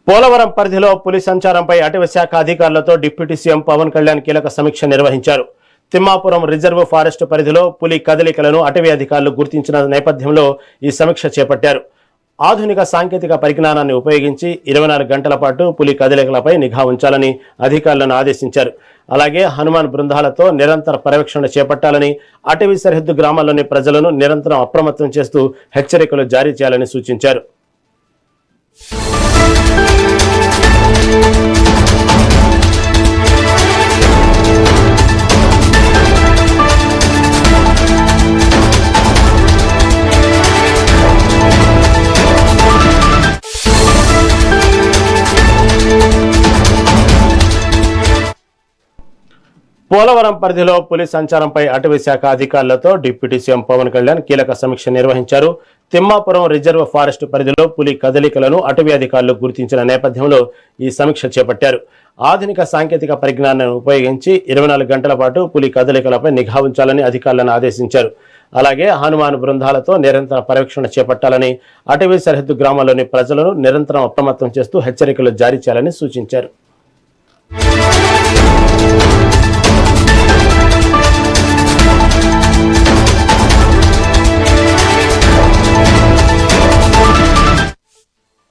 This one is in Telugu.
పోలవరం పరిధిలో పులి సంచారంపై అటవీ శాఖ అధికారులతో డిప్యూటీ సీఎం పవన్ కళ్యాణ్ కీలక సమీక్ష నిర్వహించారు. తిమ్మాపురం రిజర్వ్ ఫారెస్ట్ పరిధిలో పులి కదలికలను అటవీ అధికారులు గుర్తించిన నేపథ్యంలో ఈ సమీక్ష చేపట్టారు. ఆధునిక సాంకేతిక పరిజ్ఞానాన్ని ఉపయోగించి 24 గంటల పాటు పులి కదలికలపై నిఘా ఉంచాలని అధికారులను ఆదేశించారు. అలాగే హనుమాన్ బృందాలతో నిరంతర పర్యవేక్షణ చేపట్టాలని, అటవీ సరిహద్దు గ్రామాల్లోని ప్రజలను నిరంతరం అప్రమత్తం చేస్తూ హెచ్చరికలు జారీ చేయాలని సూచించారు. పోలవరం పరిధిలో పులి సంచారంపై అటవీ శాఖ అధికారులతో డిప్యూటీ సీఎం పవన్ కళ్యాణ్ కీలక సమీక్ష నిర్వహించారు. తిమ్మాపురం రిజర్వ్ ఫారెస్ట్ పరిధిలో పులి కదలికలను అటవీ అధికారులు గుర్తించిన నేపథ్యంలో ఈ సమీక్ష చేపట్టారు. ఆధునిక సాంకేతిక పరిజ్ఞానాన్ని ఉపయోగించి 24 గంటల పాటు పులి కదలికలపై నిఘా ఉంచాలని అధికారులను ఆదేశించారు. అలాగే హనుమాన్ బృందాలతో నిరంతర పర్యవేక్షణ చేపట్టాలని, అటవీ సరిహద్దు గ్రామాల్లోని ప్రజలను నిరంతరం అప్రమత్తం చేస్తూ హెచ్చరికలు జారీ చేయాలని సూచించారు.